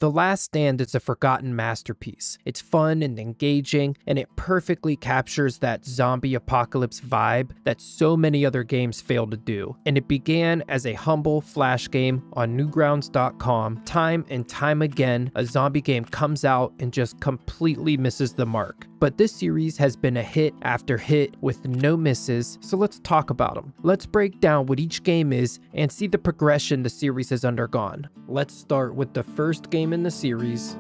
The Last Stand is a forgotten masterpiece. It's fun and engaging, and it perfectly captures that zombie apocalypse vibe that so many other games fail to do. And it began as a humble flash game on Newgrounds.com. Time and time again, a zombie game comes out and just completely misses the mark. But this series has been a hit after hit with no misses, so let's talk about them. Let's break down what each game is and see the progression the series has undergone. Let's start with the first game in the series.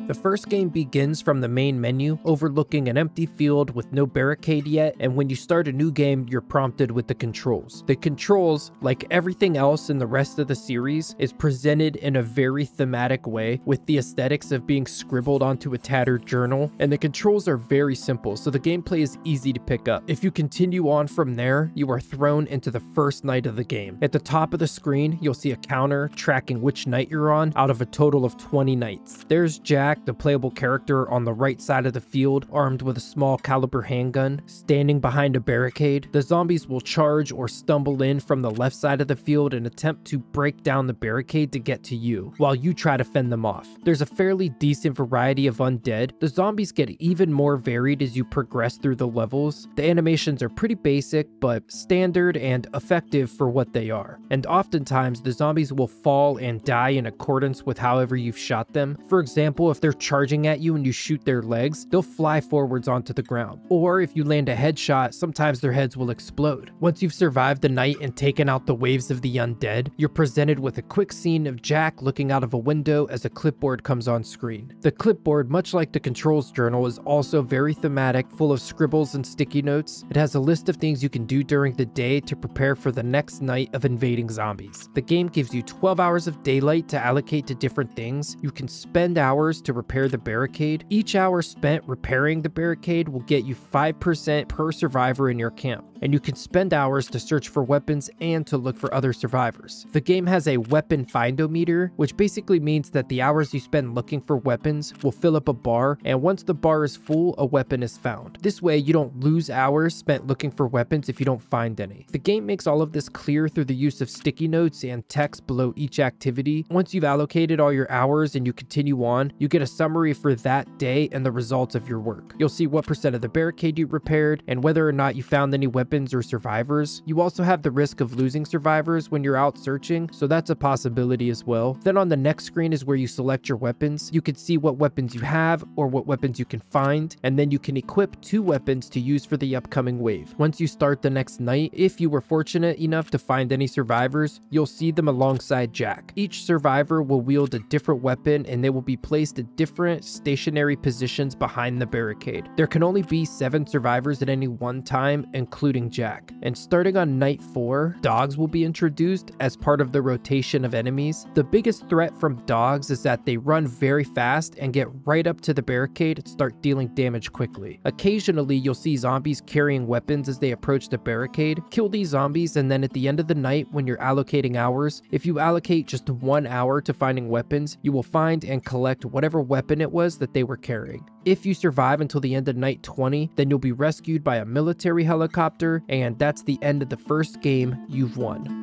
The first game begins from the main menu, overlooking an empty field with no barricade yet, and when you start a new game, you're prompted with the controls. The controls, like everything else in the rest of the series, is presented in a very thematic way, with the aesthetics of being scribbled onto a tattered journal, and the controls are very simple, so the gameplay is easy to pick up. If you continue on from there, you are thrown into the first night of the game. At the top of the screen, you'll see a counter tracking which night you're on out of a total of 20 nights. There's Jack, the playable character, on the right side of the field, armed with a small caliber handgun, standing behind a barricade. The zombies will charge or stumble in from the left side of the field and attempt to break down the barricade to get to you, while you try to fend them off. There's a fairly decent variety of undead. The zombies get even more varied as you progress through the levels. The animations are pretty basic, but standard and effective for what they are. And oftentimes, the zombies will fall and die in accordance with however you've shot them. For example, if they're charging at you and you shoot their legs, they'll fly forwards onto the ground. Or if you land a headshot, sometimes their heads will explode. Once you've survived the night and taken out the waves of the undead, you're presented with a quick scene of Jack looking out of a window as a clipboard comes on screen. The clipboard, much like the controls journal, is also very thematic, full of scribbles and sticky notes. It has a list of things you can do during the day to prepare for the next night of invading zombies. The game gives you 12 hours of daylight to allocate to different things. You can spend hours to repair the barricade. Each hour spent repairing the barricade will get you 5% per survivor in your camp, and you can spend hours to search for weapons and to look for other survivors. The game has a weapon findometer, which basically means that the hours you spend looking for weapons will fill up a bar, and once the bar is full, a weapon is found. This way, you don't lose hours spent looking for weapons if you don't find any. The game makes all of this clear through the use of sticky notes and text below each activity. Once you've allocated all your hours and you continue on, you get a summary for that day and the results of your work. You'll see what percent of the barricade you repaired and whether or not you found any weapons or survivors. You also have the risk of losing survivors when you're out searching, so that's a possibility as well. Then on the next screen is where you select your weapons. You can see what weapons you have or what weapons you can find, and then you can equip 2 weapons to use for the upcoming wave. Once you start the next night, if you were fortunate enough to find any survivors, you'll see them alongside Jack. Each survivor will wield a different weapon and they will be placed at different stationary positions behind the barricade. There can only be 7 survivors at any one time, including Jack. And starting on night 4, dogs will be introduced as part of the rotation of enemies. The biggest threat from dogs is that they run very fast and get right up to the barricade and start dealing damage quickly. Occasionally, you'll see zombies carrying weapons as they approach the barricade. Kill these zombies, and then at the end of the night, when you're allocating hours, if you allocate just 1 hour to finding weapons, you will find and collect whatever weapon it was that they were carrying. If you survive until the end of night 20, then you'll be rescued by a military helicopter, and that's the end of the first game. You've won.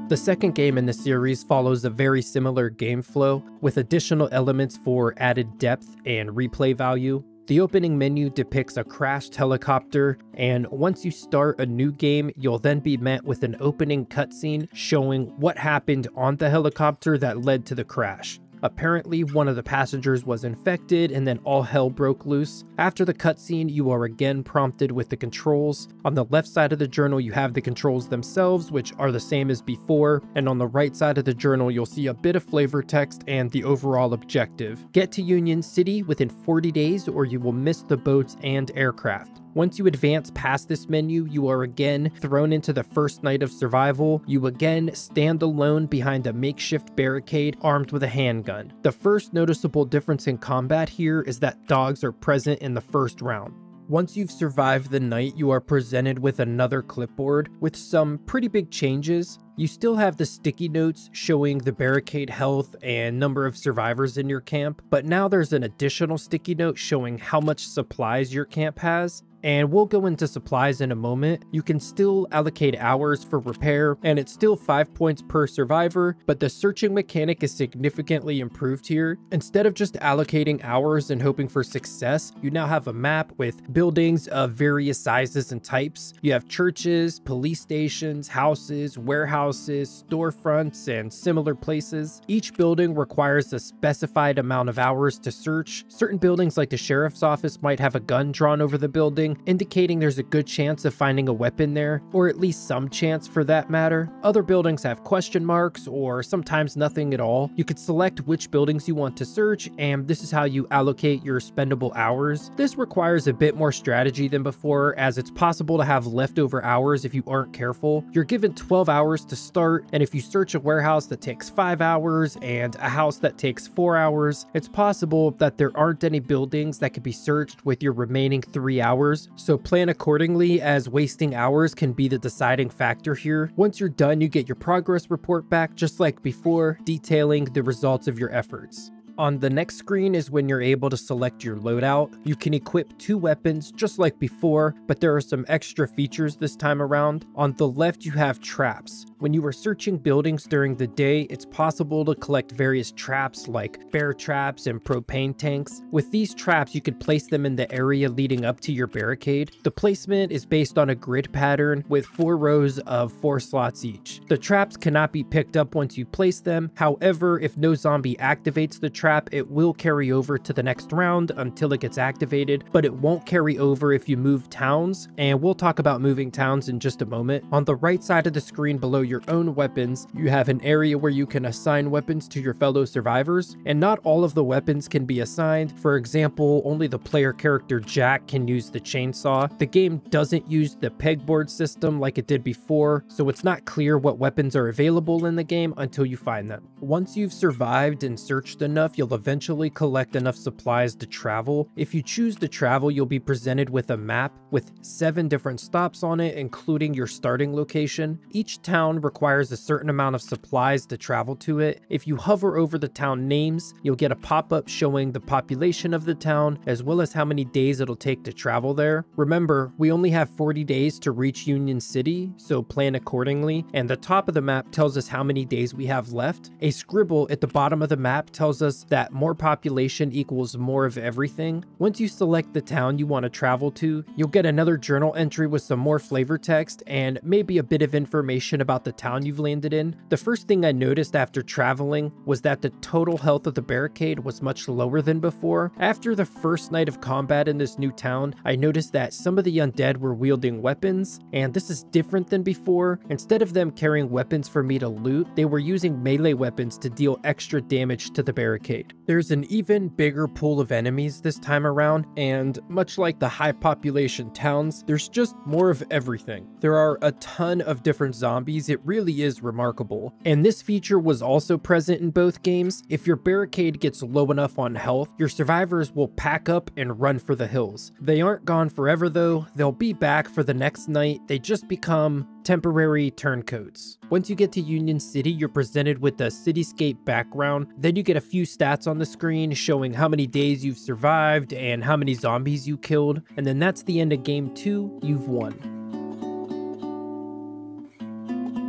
The second game in the series follows a very similar game flow, with additional elements for added depth and replay value. The opening menu depicts a crashed helicopter, and once you start a new game, you'll then be met with an opening cutscene showing what happened on the helicopter that led to the crash. Apparently, one of the passengers was infected and then all hell broke loose. After the cutscene, you are again prompted with the controls. On the left side of the journal, you have the controls themselves, which are the same as before. And on the right side of the journal, you'll see a bit of flavor text and the overall objective. Get to Union City within 40 days or you will miss the boats and aircraft. Once you advance past this menu, you are again thrown into the first night of survival. You again stand alone behind a makeshift barricade armed with a handgun. The first noticeable difference in combat here is that dogs are present in the first round. Once you've survived the night, you are presented with another clipboard with some pretty big changes. You still have the sticky notes showing the barricade health and number of survivors in your camp, but now there's an additional sticky note showing how much supplies your camp has. And we'll go into supplies in a moment. You can still allocate hours for repair, and it's still 5 points per survivor, but the searching mechanic is significantly improved here. Instead of just allocating hours and hoping for success, you now have a map with buildings of various sizes and types. You have churches, police stations, houses, warehouses, storefronts, and similar places. Each building requires a specified amount of hours to search. Certain buildings like the sheriff's office might have a gun drawn over the building, indicating there's a good chance of finding a weapon there, or at least some chance for that matter. Other buildings have question marks or sometimes nothing at all. You could select which buildings you want to search, and this is how you allocate your spendable hours. This requires a bit more strategy than before, as it's possible to have leftover hours if you aren't careful. You're given 12 hours to start, and if you search a warehouse that takes 5 hours and a house that takes 4 hours, it's possible that there aren't any buildings that could be searched with your remaining 3 hours. So plan accordingly, as wasting hours can be the deciding factor here. Once you're done, you get your progress report back just like before, detailing the results of your efforts. On the next screen is when you're able to select your loadout. You can equip 2 weapons just like before, but there are some extra features this time around. On the left, you have traps. When you are searching buildings during the day, it's possible to collect various traps like bear traps and propane tanks. With these traps, you could place them in the area leading up to your barricade. The placement is based on a grid pattern with 4 rows of 4 slots each. The traps cannot be picked up once you place them. However, if no zombie activates the trap, it will carry over to the next round until it gets activated, but it won't carry over if you move towns, and we'll talk about moving towns in just a moment. On the right side of the screen below your own weapons, you have an area where you can assign weapons to your fellow survivors, and not all of the weapons can be assigned. For example, only the player character Jack can use the chainsaw. The game doesn't use the pegboard system like it did before, so it's not clear what weapons are available in the game until you find them. Once you've survived and searched enough, you'll eventually collect enough supplies to travel. If you choose to travel, you'll be presented with a map with 7 different stops on it, including your starting location. Each town requires a certain amount of supplies to travel to it. If you hover over the town names, you'll get a pop-up showing the population of the town, as well as how many days it'll take to travel there. Remember, we only have 40 days to reach Union City, so plan accordingly, and the top of the map tells us how many days we have left. A scribble at the bottom of the map tells us that more population equals more of everything. Once you select the town you want to travel to, you'll get another journal entry with some more flavor text and maybe a bit of information about the town you've landed in. The first thing I noticed after traveling was that the total health of the barricade was much lower than before. After the first night of combat in this new town, I noticed that some of the undead were wielding weapons, and this is different than before. Instead of them carrying weapons for me to loot, they were using melee weapons to deal extra damage to the barricade. There's an even bigger pool of enemies this time around, and much like the high population towns, there's just more of everything. There are a ton of different zombies. It really is remarkable. And this feature was also present in both games. If your barricade gets low enough on health, your survivors will pack up and run for the hills. They aren't gone forever though. They'll be back for the next night. They just become temporary turncoats. Once you get to Union City, you're presented with a cityscape background. Then you get a few stats on the screen showing how many days you've survived and how many zombies you killed. And then that's the end of game 2. You've won.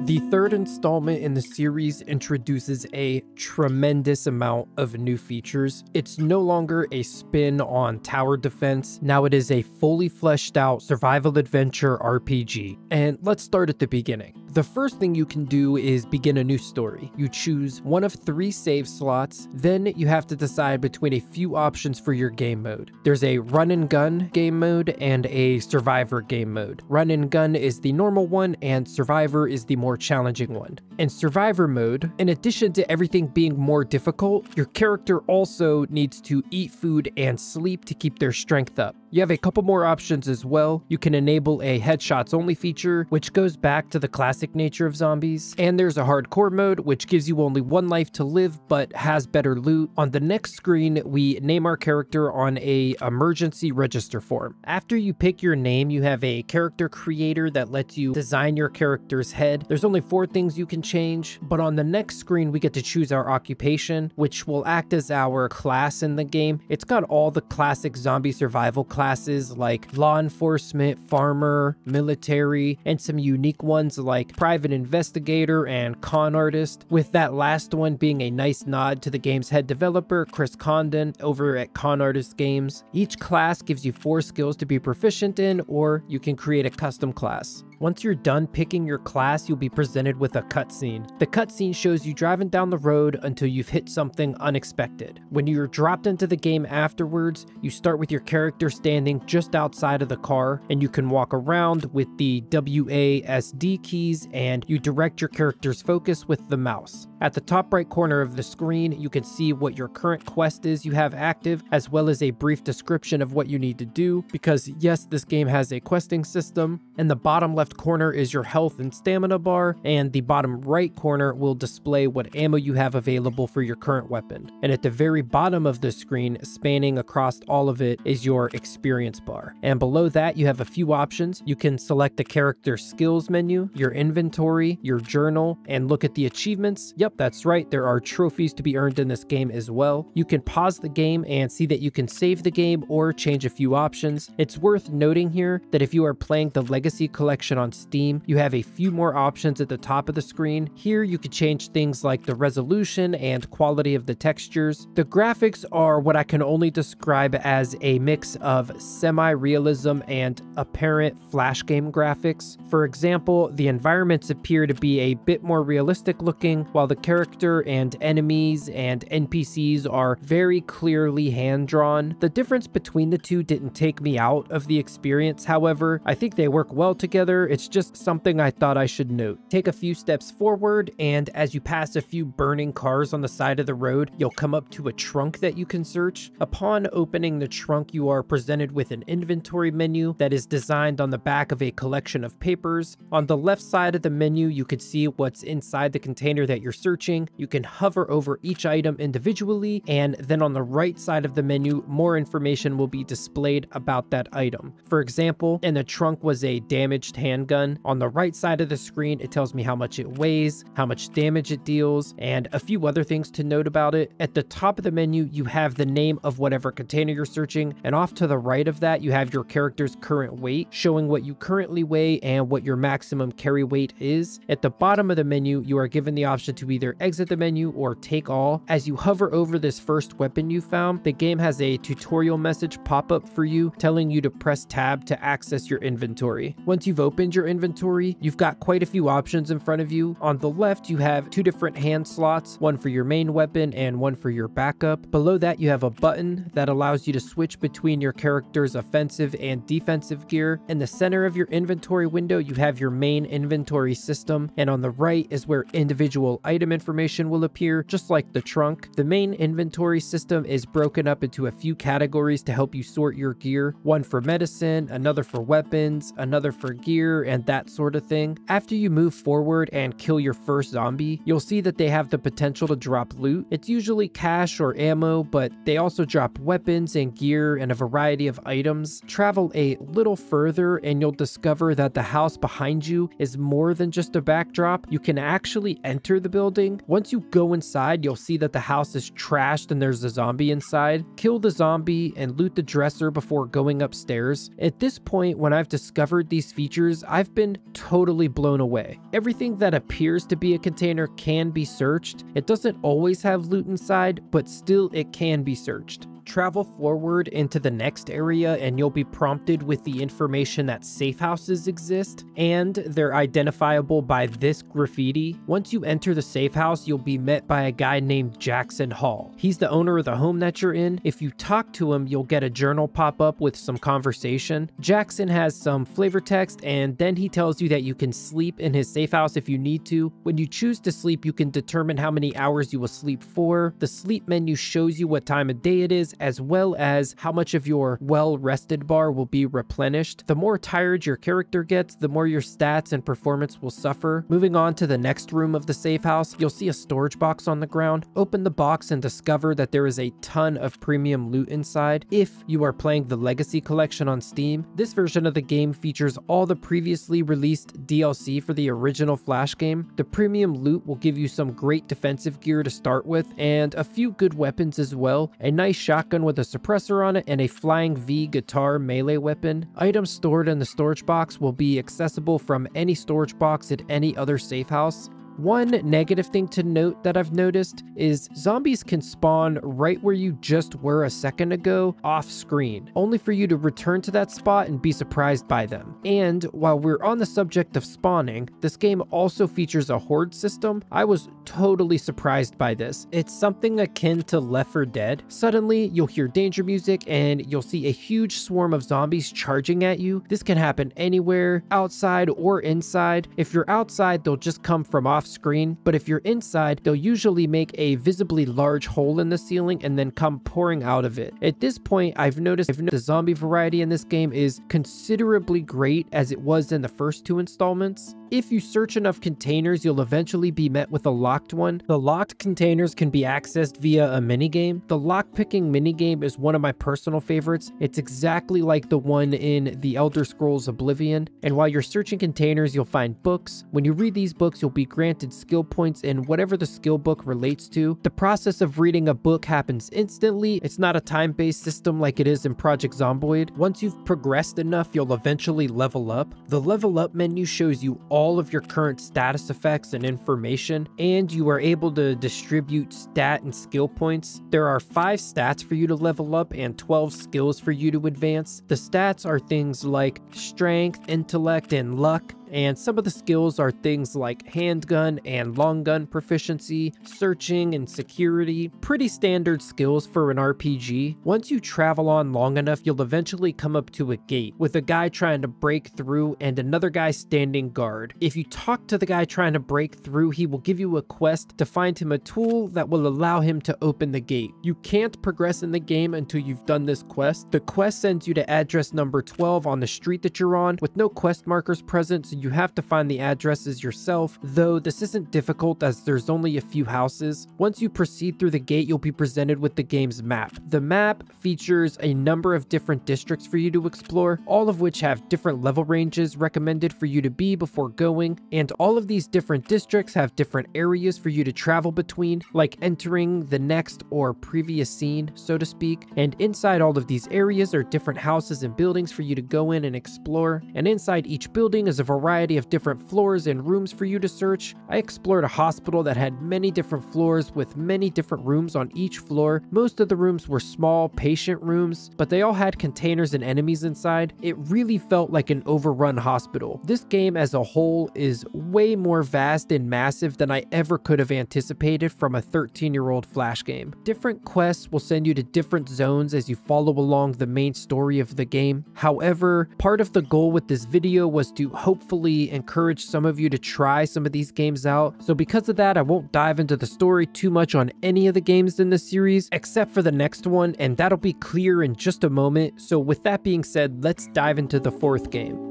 The third installment in the series introduces a tremendous amount of new features. It's no longer a spin on tower defense. Now it is a fully fleshed out survival adventure RPG. And let's start at the beginning. The first thing you can do is begin a new story. You choose one of 3 save slots, then you have to decide between a few options for your game mode. There's a run and gun game mode and a survivor game mode. Run and gun is the normal one and survivor is the more challenging one. In survivor mode, in addition to everything being more difficult, your character also needs to eat food and sleep to keep their strength up. You have a couple more options as well. You can enable a headshots only feature, which goes back to the classic nature of zombies. And there's a hardcore mode, which gives you only 1 life to live, but has better loot. On the next screen, we name our character on a emergency register form. After you pick your name, you have a character creator that lets you design your character's head. There's only 4 things you can change, but on the next screen, we get to choose our occupation, which will act as our class in the game. It's got all the classic zombie survival classes classes like law enforcement, farmer, military, and some unique ones like private investigator and con artist, with that last one being a nice nod to the game's head developer, Chris Condon, over at Con Artist Games. Each class gives you 4 skills to be proficient in, or you can create a custom class. Once you're done picking your class, you'll be presented with a cutscene. The cutscene shows you driving down the road until you've hit something unexpected. When you're dropped into the game afterwards, you start with your character standing just outside of the car, and you can walk around with the WASD keys, and you direct your character's focus with the mouse. At the top right corner of the screen, you can see what your current quest is you have active, as well as a brief description of what you need to do, because yes, this game has a questing system. In the bottom left corner is your health and stamina bar, and the bottom right corner will display what ammo you have available for your current weapon. And at the very bottom of the screen, spanning across all of it, is your experience bar. And below that, you have a few options. You can select the character skills menu, your inventory, your journal, and look at the achievements. Yep, that's right, there are trophies to be earned in this game as well. You can pause the game and see that you can save the game or change a few options. It's worth noting here that if you are playing the Legacy Collection on Steam, you have a few more options at the top of the screen. Here you could change things like the resolution and quality of the textures. The graphics are what I can only describe as a mix of semi-realism and apparent flash game graphics. For example, the environments appear to be a bit more realistic looking, while the character and enemies and NPCs are very clearly hand-drawn. The difference between the two didn't take me out of the experience, however. I think they work well together. It's just something I thought I should note. Take a few steps forward, and as you pass a few burning cars on the side of the road, you'll come up to a trunk that you can search. Upon opening the trunk, you are presented with an inventory menu that is designed on the back of a collection of papers. On the left side of the menu, you can see what's inside the container that you're searching. You can hover over each item individually, and then on the right side of the menu, more information will be displayed about that item. For example, in the trunk was a damaged handgun. On the right side of the screen, it tells me how much it weighs, how much damage it deals, and a few other things to note about it. At the top of the menu, you have the name of whatever container you're searching, and off to the right of that, you have your character's current weight, showing what you currently weigh and what your maximum carry weight is. At the bottom of the menu, you are given the option to either exit the menu or take all. As you hover over this first weapon you found, the game has a tutorial message pop up for you telling you to press tab to access your inventory. Once you've opened your inventory, you've got quite a few options in front of you. On the left, you have 2 different hand slots, one for your main weapon and one for your backup. Below that, you have a button that allows you to switch between your character's offensive and defensive gear. In the center of your inventory window, you have your main inventory system, and on the right is where individual item information will appear, just like the trunk. The main inventory system is broken up into a few categories to help you sort your gear. One for medicine, another for weapons, another for gear, and that sort of thing. After you move forward and kill your first zombie, you'll see that they have the potential to drop loot. It's usually cash or ammo, but they also drop weapons and gear and a variety of items. Travel a little further and you'll discover that the house behind you is more than just a backdrop. You can actually enter the building. Once you go inside, you'll see that the house is trashed and there's a zombie inside. Kill the zombie and loot the dresser before going upstairs. At this point, when I've discovered these features, I've been totally blown away. Everything that appears to be a container can be searched. It doesn't always have loot inside, but still it can be searched. Travel forward into the next area and you'll be prompted with the information that safe houses exist, and they're identifiable by this graffiti. Once you enter the safe house, you'll be met by a guy named Jackson Hall. He's the owner of the home that you're in. If you talk to him, you'll get a journal pop up with some conversation. Jackson has some flavor text, and then he tells you that you can sleep in his safe house if you need to. When you choose to sleep, you can determine how many hours you will sleep for. The sleep menu shows you what time of day it is, as well as how much of your well-rested bar will be replenished. The more tired your character gets, the more your stats and performance will suffer. Moving on to the next room of the safe house, you'll see a storage box on the ground. Open the box and discover that there is a ton of premium loot inside. If you are playing the Legacy Collection on Steam, this version of the game features all the previously released DLC for the original Flash game. The premium loot will give you some great defensive gear to start with, and a few good weapons as well. A nice shotgun shotgun with a suppressor on it, and a Flying V guitar melee weapon. Items stored in the storage box will be accessible from any storage box at any other safe house. One negative thing to note that I've noticed is zombies can spawn right where you just were a second ago off screen, only for you to return to that spot and be surprised by them. And while we're on the subject of spawning, this game also features a horde system. I was totally surprised by this. It's something akin to Left 4 Dead. Suddenly, you'll hear danger music and you'll see a huge swarm of zombies charging at you. This can happen anywhere, outside or inside. If you're outside, they'll just come from off screen, but if you're inside, they'll usually make a visibly large hole in the ceiling and then come pouring out of it. At this point, I've noticed the zombie variety in this game is considerably great as it was in the first 2 installments. If you search enough containers, you'll eventually be met with a locked one. The locked containers can be accessed via a minigame. The lockpicking minigame is one of my personal favorites. It's exactly like the one in The Elder Scrolls Oblivion. And while you're searching containers, you'll find books. When you read these books, you'll be granted skill points in whatever the skill book relates to. The process of reading a book happens instantly. It's not a time-based system like it is in Project Zomboid. Once you've progressed enough, you'll eventually level up. The level up menu shows you all of your current status effects and information, and you are able to distribute stat and skill points. There are 5 stats for you to level up and 12 skills for you to advance. The stats are things like strength, intellect, and luck. And some of the skills are things like handgun and long gun proficiency, searching and security, pretty standard skills for an RPG. Once you travel on long enough, you'll eventually come up to a gate with a guy trying to break through and another guy standing guard. If you talk to the guy trying to break through, he will give you a quest to find him a tool that will allow him to open the gate. You can't progress in the game until you've done this quest. The quest sends you to address number 12 on the street that you're on with no quest markers present, so you have to find the addresses yourself, though this isn't difficult as there's only a few houses. Once you proceed through the gate, you'll be presented with the game's map. The map features a number of different districts for you to explore, all of which have different level ranges recommended for you to be before going, and all of these different districts have different areas for you to travel between, like entering the next or previous scene, so to speak. And inside all of these areas are different houses and buildings for you to go in and explore, and inside each building is a variety of different floors and rooms for you to search. I explored a hospital that had many different floors with many different rooms on each floor. Most of the rooms were small patient rooms, but they all had containers and enemies inside. It really felt like an overrun hospital. This game as a whole is way more vast and massive than I ever could have anticipated from a 13-year-old Flash game. Different quests will send you to different zones as you follow along the main story of the game. However, part of the goal with this video was to hopefully encourage some of you to try some of these games out. So because of that, I won't dive into the story too much on any of the games in the series, except for the next one, and that'll be clear in just a moment. So with that being said, let's dive into the 4th game.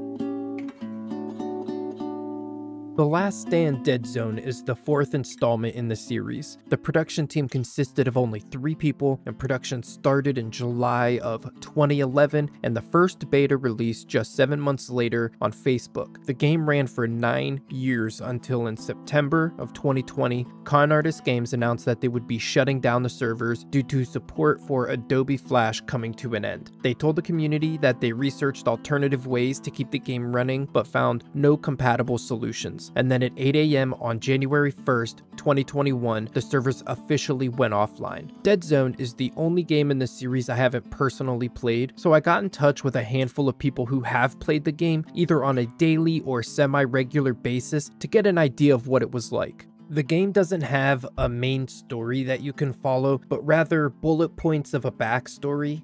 The Last Stand Dead Zone is the 4th installment in the series. The production team consisted of only 3 people, and production started in July of 2011, and the first beta released just 7 months later on Facebook. The game ran for 9 years until in September of 2020, Con Artist Games announced that they would be shutting down the servers due to support for Adobe Flash coming to an end. They told the community that they researched alternative ways to keep the game running, but found no compatible solutions. And then at 8 AM on January 1st, 2021, the servers officially went offline. Dead Zone is the only game in the series I haven't personally played, so I got in touch with a handful of people who have played the game, either on a daily or semi-regular basis, to get an idea of what it was like. The game doesn't have a main story that you can follow, but rather bullet points of a backstory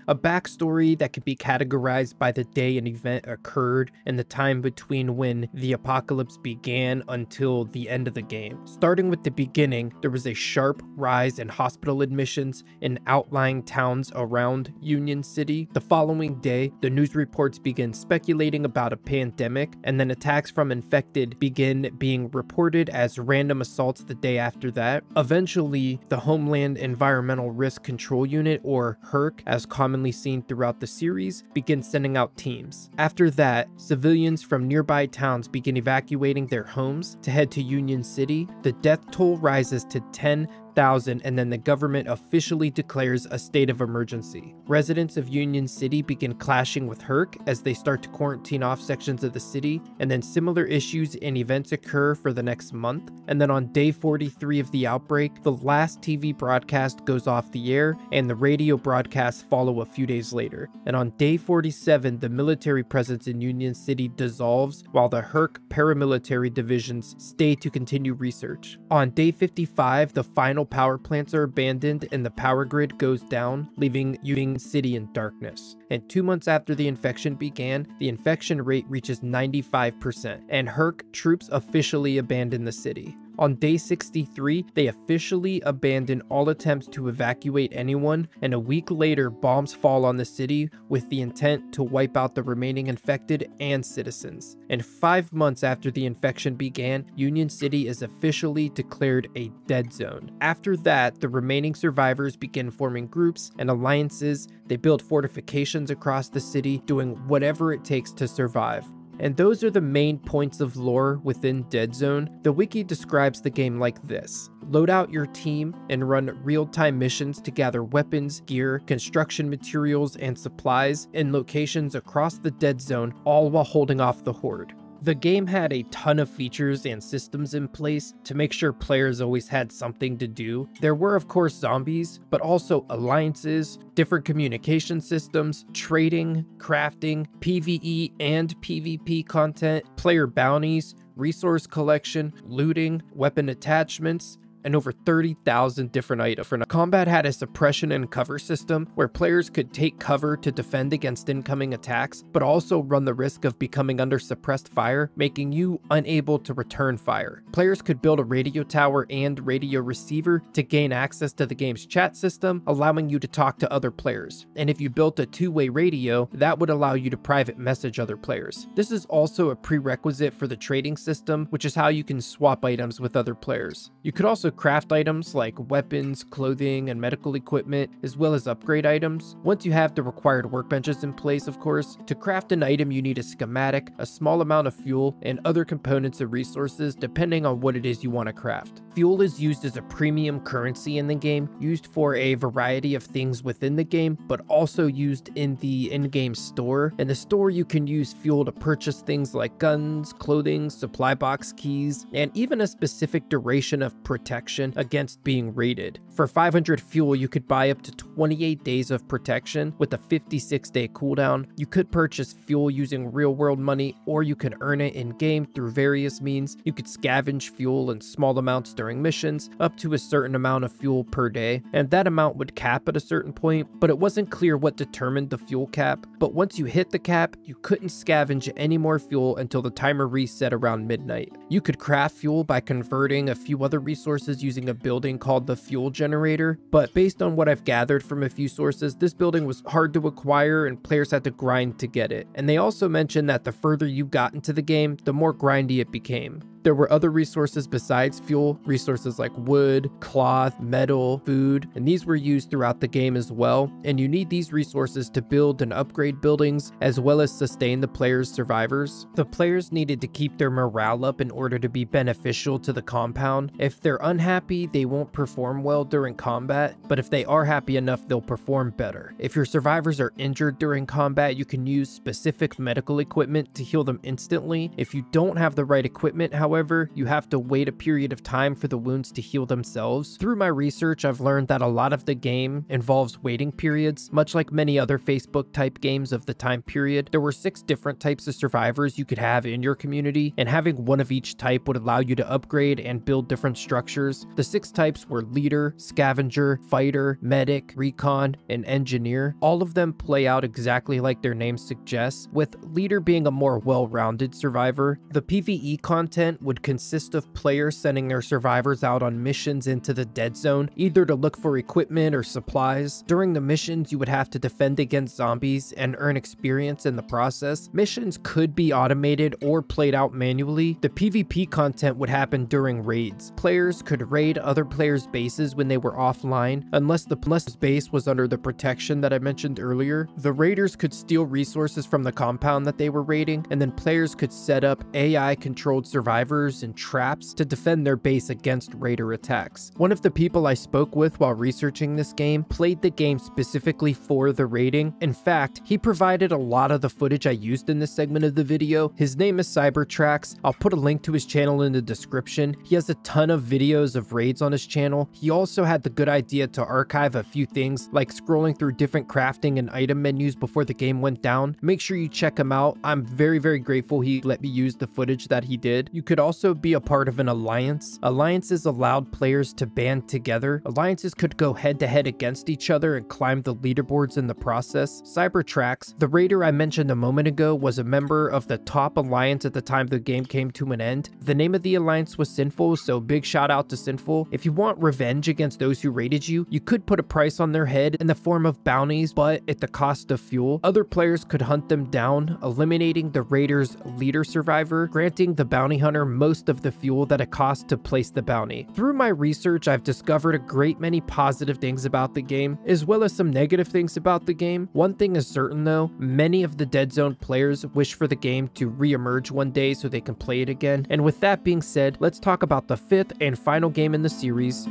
that could be categorized by the day an event occurred and the time between when the apocalypse began until the end of the game. Starting with the beginning, there was a sharp rise in hospital admissions in outlying towns around Union City. The following day, the news reports begin speculating about a pandemic, and then attacks from infected begin being reported as random assaults the day after that. Eventually, the Homeland Environmental Risk Control Unit, or HERC, as commonly seen throughout the series, begins sending out teams. After that, civilians from nearby towns begin evacuating their homes to head to Union City. The death toll rises to 10,000 2000, and then the government officially declares a state of emergency. Residents of Union City begin clashing with Herc as they start to quarantine off sections of the city, and then similar issues and events occur for the next month. And then on day 43 of the outbreak, the last TV broadcast goes off the air, and the radio broadcasts follow a few days later. And on day 47, the military presence in Union City dissolves, while the Herc paramilitary divisions stay to continue research. On day 55, the final power plants are abandoned and the power grid goes down, leaving Union City in darkness. And 2 months after the infection began, the infection rate reaches 95%, and Herc troops officially abandon the city. On day 63, they officially abandon all attempts to evacuate anyone, and a week later, bombs fall on the city with the intent to wipe out the remaining infected and citizens. And 5 months after the infection began, Union City is officially declared a dead zone. After that, the remaining survivors begin forming groups and alliances. They build fortifications across the city, doing whatever it takes to survive. And those are the main points of lore within Dead Zone. The wiki describes the game like this: load out your team and run real-time missions to gather weapons, gear, construction materials, and supplies in locations across the Dead Zone, all while holding off the Horde. The game had a ton of features and systems in place to make sure players always had something to do. There were of course zombies, but also alliances, different communication systems, trading, crafting, PvE and PvP content, player bounties, resource collection, looting, weapon attachments, and over 30,000 different items. Combat had a suppression and cover system where players could take cover to defend against incoming attacks, but also run the risk of becoming under suppressed fire, making you unable to return fire. Players could build a radio tower and radio receiver to gain access to the game's chat system, allowing you to talk to other players. And if you built a two-way radio, that would allow you to private message other players. This is also a prerequisite for the trading system, which is how you can swap items with other players. You could also craft items like weapons, clothing, and medical equipment, as well as upgrade items. Once you have the required workbenches in place, of course, to craft an item you need a schematic, a small amount of fuel, and other components and resources depending on what it is you want to craft. Fuel is used as a premium currency in the game, used for a variety of things within the game, but also used in the in-game store. In the store, you can use fuel to purchase things like guns, clothing, supply box keys, and even a specific duration of protection against being raided. For 500 fuel, you could buy up to 28 days of protection with a 56-day cooldown. You could purchase fuel using real-world money, or you could earn it in-game through various means. You could scavenge fuel in small amounts during missions, up to a certain amount of fuel per day, and that amount would cap at a certain point, but it wasn't clear what determined the fuel cap. But once you hit the cap, you couldn't scavenge any more fuel until the timer reset around midnight. You could craft fuel by converting a few other resources using a building called the fuel generator, but based on what I've gathered from a few sources, this building was hard to acquire and players had to grind to get it. And they also mentioned that the further you got into the game, the more grindy it became. There were other resources besides fuel, resources like wood, cloth, metal, food, and these were used throughout the game as well. And you need these resources to build and upgrade buildings, as well as sustain the player's survivors. The players needed to keep their morale up in order to be beneficial to the compound. If they're unhappy, they won't perform well during combat, but if they are happy enough, they'll perform better. If your survivors are injured during combat, you can use specific medical equipment to heal them instantly. If you don't have the right equipment, however, you have to wait a period of time for the wounds to heal themselves. Through my research, I've learned that a lot of the game involves waiting periods, much like many other Facebook type games of the time period. There were 6 different types of survivors you could have in your community, and having one of each type would allow you to upgrade and build different structures. The 6 types were leader, scavenger, fighter, medic, recon, and engineer. All of them play out exactly like their name suggests, with leader being a more well-rounded survivor. The PvE content would consist of players sending their survivors out on missions into the Dead Zone, either to look for equipment or supplies. During the missions, you would have to defend against zombies and earn experience in the process. Missions could be automated or played out manually. The PvP content would happen during raids. Players could raid other players' bases when they were offline, unless the base was under the protection that I mentioned earlier. The raiders could steal resources from the compound that they were raiding, and then players could set up AI-controlled survivors survivors and traps to defend their base against raider attacks. One of the people I spoke with while researching this game played the game specifically for the raiding. In fact, he provided a lot of the footage I used in this segment of the video. His name is Cybertrax. I'll put a link to his channel in the description. He has a ton of videos of raids on his channel. He also had the good idea to archive a few things like scrolling through different crafting and item menus before the game went down. Make sure you check him out. I'm very grateful he let me use the footage that he did. You could also be a part of an alliance. Alliances allowed players to band together. Alliances could go head to head against each other and climb the leaderboards in the process. Cybertrax, the raider I mentioned a moment ago, was a member of the top alliance at the time the game came to an end. The name of the alliance was Sinful, so big shout out to Sinful. If you want revenge against those who raided you, you could put a price on their head in the form of bounties, but at the cost of fuel. Other players could hunt them down, eliminating the raider's leader survivor, granting the bounty hunter most of the fuel that it costs to place the bounty. Through my research, I've discovered a great many positive things about the game, as well as some negative things about the game. One thing is certain though, many of the Dead Zone players wish for the game to re-emerge one day so they can play it again. And with that being said, let's talk about the fifth and final game in the series.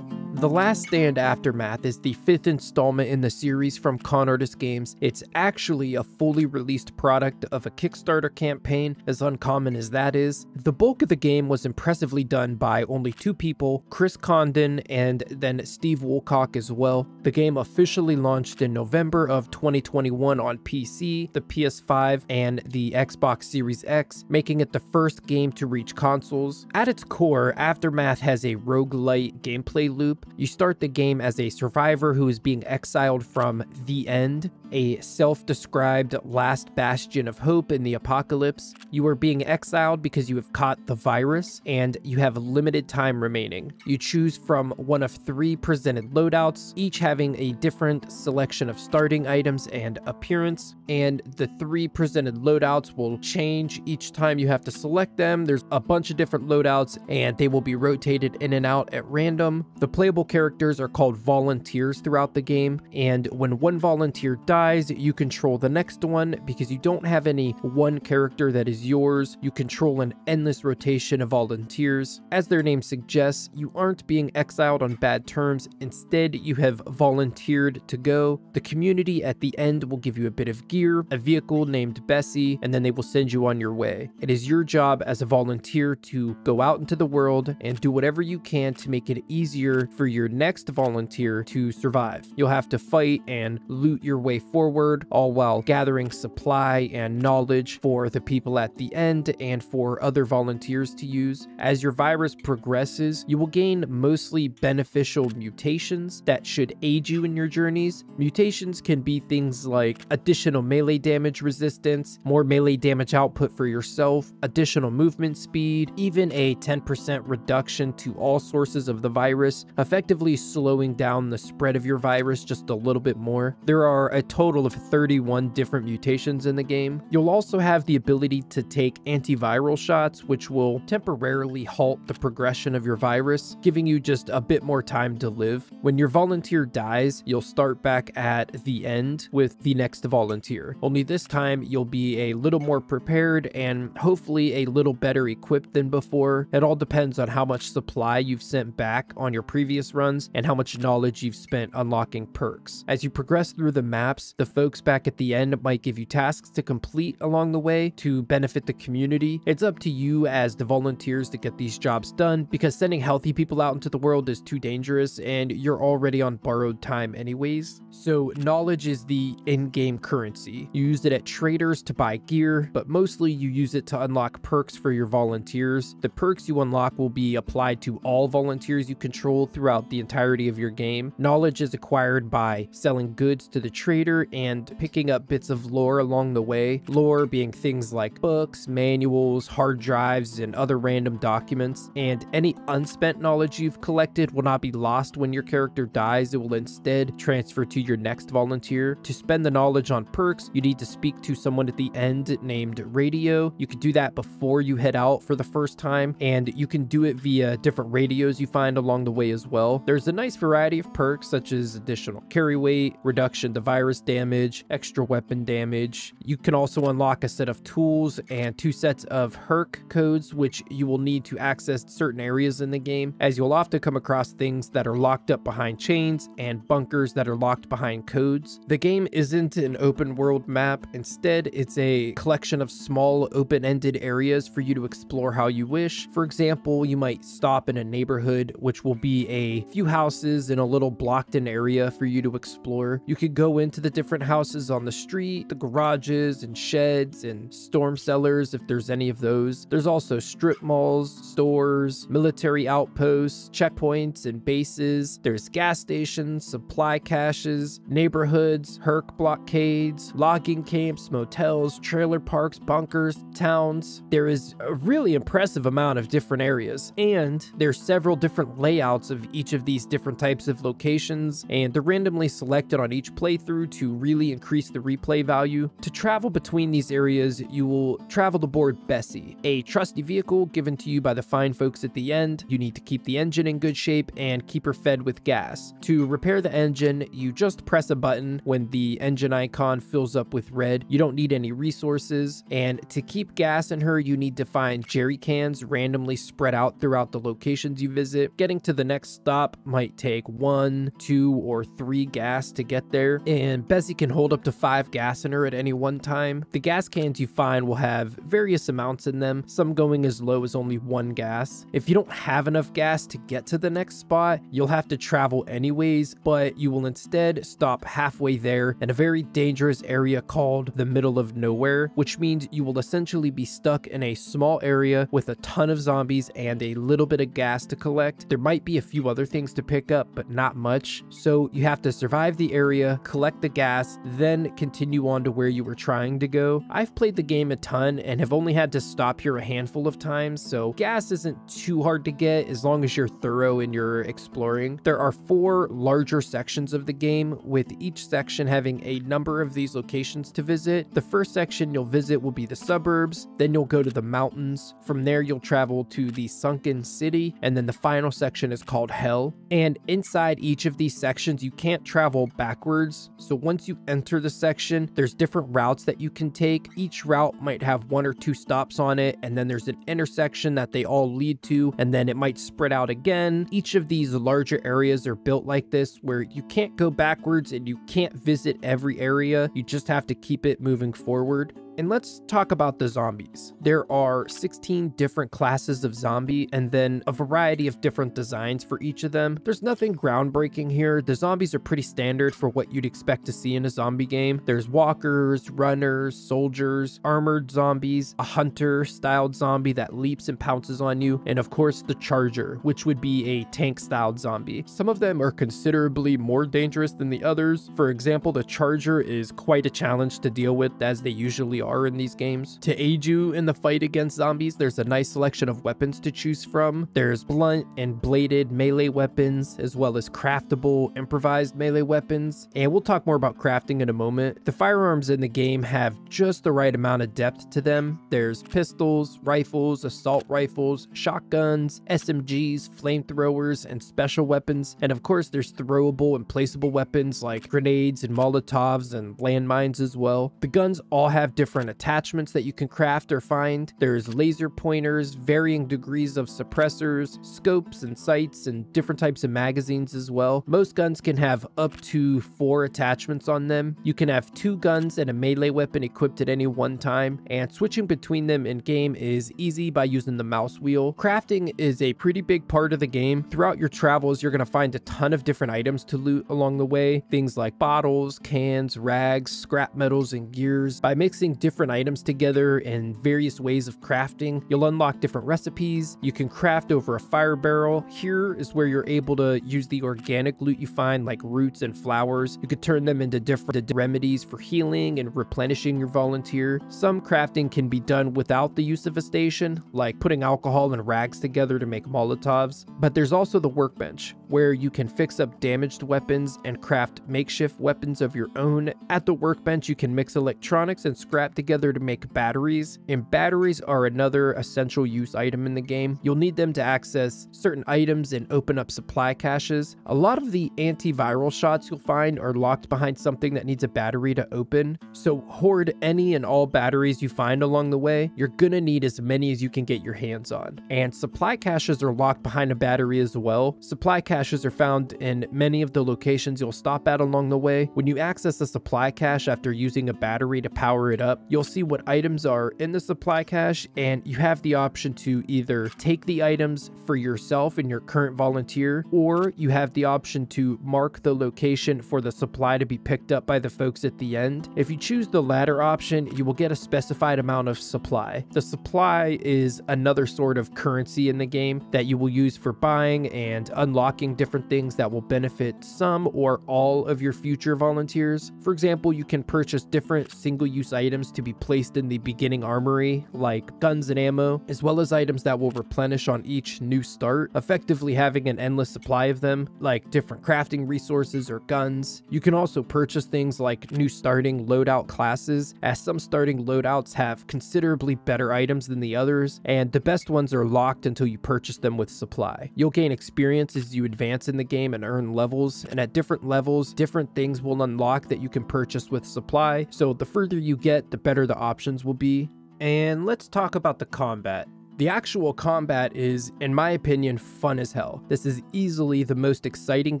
The Last Stand Aftermath is the fifth installment in the series from Con Artist Games. It's actually a fully released product of a Kickstarter campaign, as uncommon as that is. The bulk of the game was impressively done by only two people, Chris Condon and then Steve Woolcock as well. The game officially launched in November of 2021 on PC, the PS5, and the Xbox Series X, making it the first game to reach consoles. At its core, Aftermath has a roguelite gameplay loop. You start the game as a survivor who is being exiled from the End, a self-described last bastion of hope in the apocalypse. You are being exiled because you have caught the virus and you have limited time remaining. You choose from one of three presented loadouts, each having a different selection of starting items and appearance, and the three presented loadouts will change each time you have to select them. There's a bunch of different loadouts and they will be rotated in and out at random. The playable characters are called volunteers throughout the game, and when one volunteer dies, you control the next one. Because you don't have any one character that is yours, you control an endless rotation of volunteers. As their name suggests, you aren't being exiled on bad terms. Instead, you have volunteered to go. The community at the end will give you a bit of gear, a vehicle named Bessie, and then they will send you on your way. It is your job as a volunteer to go out into the world and do whatever you can to make it easier for your next volunteer to survive. You'll have to fight and loot your way forward, all while gathering supply and knowledge for the people at the end and for other volunteers to use. As your virus progresses, you will gain mostly beneficial mutations that should aid you in your journeys. Mutations can be things like additional melee damage resistance, more melee damage output for yourself, additional movement speed, even a 10% reduction to all sources of the virus, effectively slowing down the spread of your virus just a little bit more. There are a total of 31 different mutations in the game. You'll also have the ability to take antiviral shots, which will temporarily halt the progression of your virus, giving you just a bit more time to live. When your volunteer dies, you'll start back at the end with the next volunteer. Only this time, you'll be a little more prepared and hopefully a little better equipped than before. It all depends on how much supply you've sent back on your previous runs and how much knowledge you've spent unlocking perks. As you progress through the maps, the folks back at the end might give you tasks to complete along the way to benefit the community. It's up to you as the volunteers to get these jobs done, because sending healthy people out into the world is too dangerous and you're already on borrowed time anyways. So knowledge is the in-game currency. You use it at traders to buy gear, but mostly you use it to unlock perks for your volunteers. The perks you unlock will be applied to all volunteers you control throughout the entirety of your game. Knowledge is acquired by selling goods to the trader and picking up bits of lore along the way. Lore being things like books, manuals, hard drives, and other random documents. And any unspent knowledge you've collected will not be lost when your character dies. It will instead transfer to your next volunteer. To spend the knowledge on perks, you need to speak to someone at the end named Radio. You can do that before you head out for the first time, and you can do it via different radios you find along the way as well. There's a nice variety of perks such as additional carry weight, reduction to virus bonus damage, extra weapon damage. You can also unlock a set of tools and 2 sets of Herc codes, which you will need to access certain areas in the game, as you'll often come across things that are locked up behind chains and bunkers that are locked behind codes. The game isn't an open world map. Instead, it's a collection of small open-ended areas for you to explore how you wish. For example, you might stop in a neighborhood, which will be a few houses in a little blocked-in area for you to explore. You could go into the different houses on the street, the garages and sheds and storm cellars if there's any of those. There's also strip malls, stores, military outposts, checkpoints and bases. There's gas stations, supply caches, neighborhoods, Herc blockades, logging camps, motels, trailer parks, bunkers, towns. There is a really impressive amount of different areas, and there's several different layouts of each of these different types of locations, and they're randomly selected on each playthrough to really increase the replay value. To travel between these areas, you will travel aboard Bessie, a trusty vehicle given to you by the fine folks at the end. You need to keep the engine in good shape and keep her fed with gas. To repair the engine, you just press a button when the engine icon fills up with red. You don't need any resources, and to keep gas in her, you need to find jerry cans randomly spread out throughout the locations you visit. Getting to the next stop might take 1, 2, or 3 gas to get there, and Bessie can hold up to 5 gas in her at any one time. The gas cans you find will have various amounts in them, some going as low as only 1 gas. If you don't have enough gas to get to the next spot, you'll have to travel anyways, but you will instead stop halfway there in a very dangerous area called the middle of nowhere, which means you will essentially be stuck in a small area with a ton of zombies and a little bit of gas to collect. There might be a few other things to pick up, but not much. So you have to survive the area, collect the gas, then continue on to where you were trying to go. I've played the game a ton and have only had to stop here a handful of times, so gas isn't too hard to get as long as you're thorough in your exploring. There are 4 larger sections of the game, with each section having a number of these locations to visit. The first section you'll visit will be the suburbs, then you'll go to the mountains. From there you'll travel to the sunken city, and then the final section is called Hell. And inside each of these sections you can't travel backwards, so once you enter the section, there's different routes that you can take. Each route might have 1 or 2 stops on it, and then there's an intersection that they all lead to, and then it might spread out again. Each of these larger areas are built like this, where you can't go backwards and you can't visit every area. You just have to keep it moving forward. And let's talk about the zombies. There are 16 different classes of zombie, and then a variety of different designs for each of them. There's nothing groundbreaking here. The zombies are pretty standard for what you'd expect to see in a zombie game. There's walkers, runners, soldiers, armored zombies, a hunter-styled zombie that leaps and pounces on you, and of course the charger, which would be a tank-styled zombie. Some of them are considerably more dangerous than the others. For example, the charger is quite a challenge to deal with, as they usually are in these games. To aid you in the fight against zombies, there's a nice selection of weapons to choose from. There's blunt and bladed melee weapons, as well as craftable improvised melee weapons, and we'll talk more about crafting in a moment. The firearms in the game have just the right amount of depth to them. There's pistols, rifles, assault rifles, shotguns, SMGs, flamethrowers, and special weapons, and of course there's throwable and placeable weapons like grenades and molotovs and landmines as well. The guns all have different attachments that you can craft or find. There's laser pointers, varying degrees of suppressors, scopes and sights, and different types of magazines as well. Most guns can have up to 4 attachments on them. You can have 2 guns and a melee weapon equipped at any one time, and switching between them in game is easy by using the mouse wheel. Crafting is a pretty big part of the game. Throughout your travels, you're going to find a ton of different items to loot along the way. Things like bottles, cans, rags, scrap metals, and gears. By mixing different items together in various ways of crafting, you'll unlock different recipes. You can craft over a fire barrel. Here is where you're able to use the organic loot you find, like roots and flowers. You could turn them into different remedies for healing and replenishing your volunteer. Some crafting can be done without the use of a station, like putting alcohol and rags together to make molotovs. But there's also the workbench, where you can fix up damaged weapons and craft makeshift weapons of your own. At the workbench, you can mix electronics and scrap scrap together to make batteries, and batteries are another essential use item in the game. You'll need them to access certain items and open up supply caches. A lot of the antiviral shots you'll find are locked behind something that needs a battery to open, so hoard any and all batteries you find along the way. You're gonna need as many as you can get your hands on. And supply caches are locked behind a battery as well. Supply caches are found in many of the locations you'll stop at along the way. When you access a supply cache after using a battery to power it up, you'll see what items are in the supply cache, and you have the option to either take the items for yourself and your current volunteer, or you have the option to mark the location for the supply to be picked up by the folks at the end. If you choose the latter option, you will get a specified amount of supply. The supply is another sort of currency in the game that you will use for buying and unlocking different things that will benefit some or all of your future volunteers. For example, you can purchase different single-use items to be placed in the beginning armory, like guns and ammo, as well as items that will replenish on each new start, effectively having an endless supply of them, like different crafting resources or guns. You can also purchase things like new starting loadout classes, as some starting loadouts have considerably better items than the others, and the best ones are locked until you purchase them with supply. You'll gain experience as you advance in the game and earn levels, and at different levels, different things will unlock that you can purchase with supply, so the further you get, the better the options will be. And let's talk about the combat. The actual combat is, in my opinion, fun as hell. This is easily the most exciting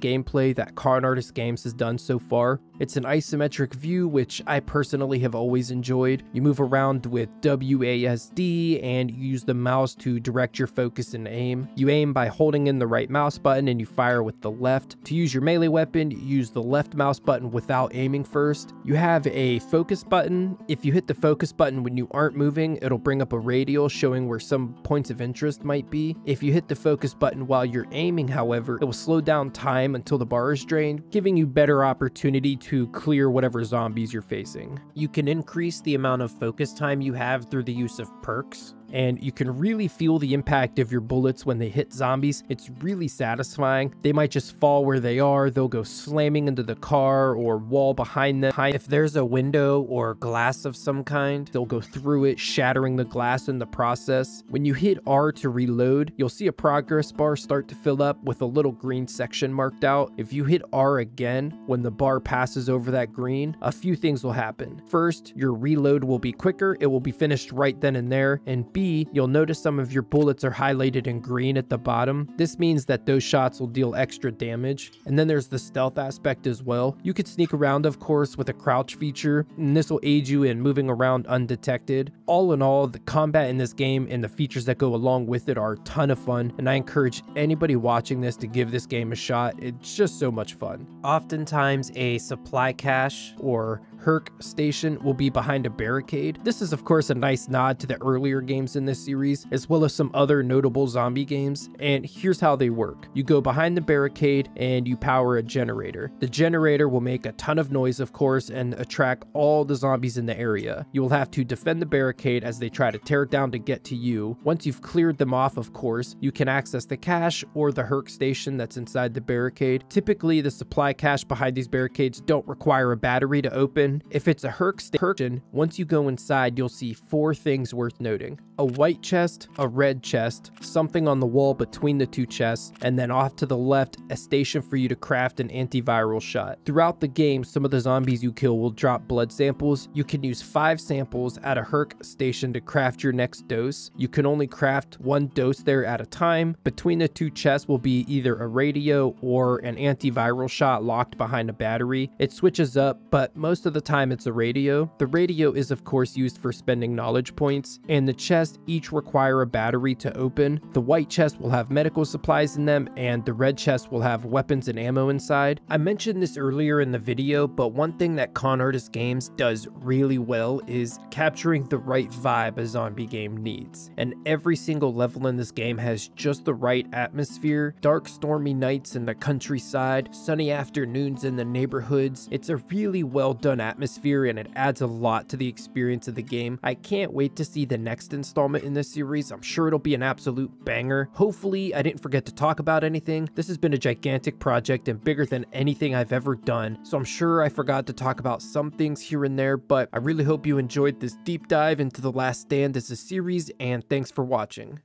gameplay that Con Artist Games has done so far. It's an isometric view, which I personally have always enjoyed. You move around with WASD and you use the mouse to direct your focus and aim. You aim by holding in the right mouse button and you fire with the left. To use your melee weapon, you use the left mouse button without aiming first. You have a focus button. If you hit the focus button when you aren't moving, it'll bring up a radial showing where some points of interest might be. If you hit the focus button while you're aiming, however, it will slow down time until the bar is drained, giving you better opportunity to clear whatever zombies you're facing. You can increase the amount of focus time you have through the use of perks, and you can really feel the impact of your bullets when they hit zombies. It's really satisfying. They might just fall where they are, they'll go slamming into the car or wall behind them. If there's a window or glass of some kind, they'll go through it, shattering the glass in the process. When you hit R to reload, you'll see a progress bar start to fill up with a little green section marked out. If you hit R again, when the bar passes over that green, a few things will happen. First, your reload will be quicker, it will be finished right then and there, and B, you'll notice some of your bullets are highlighted in green at the bottom. This means that those shots will deal extra damage. And then there's the stealth aspect as well. You could sneak around, of course, with a crouch feature, and this will aid you in moving around undetected. All in all, the combat in this game and the features that go along with it are a ton of fun, and I encourage anybody watching this to give this game a shot. It's just so much fun. Oftentimes, a supply cache or Herc station will be behind a barricade. This is of course a nice nod to the earlier games in this series, as well as some other notable zombie games, and here's how they work. You go behind the barricade and you power a generator. The generator will make a ton of noise, of course, and attract all the zombies in the area. You will have to defend the barricade as they try to tear it down to get to you. Once you've cleared them off, of course, you can access the cache or the Herc station that's inside the barricade. Typically, the supply cache behind these barricades don't require a battery to open. If it's a Herc station, once you go inside, you'll see 4 things worth noting. A white chest, a red chest, something on the wall between the 2 chests, and then off to the left, a station for you to craft an antiviral shot. Throughout the game, some of the zombies you kill will drop blood samples. You can use 5 samples at a Herc station to craft your next dose. You can only craft 1 dose there at a time. Between the 2 chests will be either a radio or an antiviral shot locked behind a battery. It switches up, but most of the time it's a radio. The radio is of course used for spending knowledge points, and the chests each require a battery to open. The white chest will have medical supplies in them, and the red chest will have weapons and ammo inside. I mentioned this earlier in the video, but one thing that Con Artist Games does really well is capturing the right vibe a zombie game needs. And every single level in this game has just the right atmosphere. Dark, stormy nights in the countryside, sunny afternoons in the neighborhoods. It's a really well done atmosphere, and it adds a lot to the experience of the game. I can't wait to see the next installment installment in this series. I'm sure it'll be an absolute banger. Hopefully, I didn't forget to talk about anything. This has been a gigantic project and bigger than anything I've ever done, so I'm sure I forgot to talk about some things here and there, but I really hope you enjoyed this deep dive into The Last Stand as a series, and thanks for watching.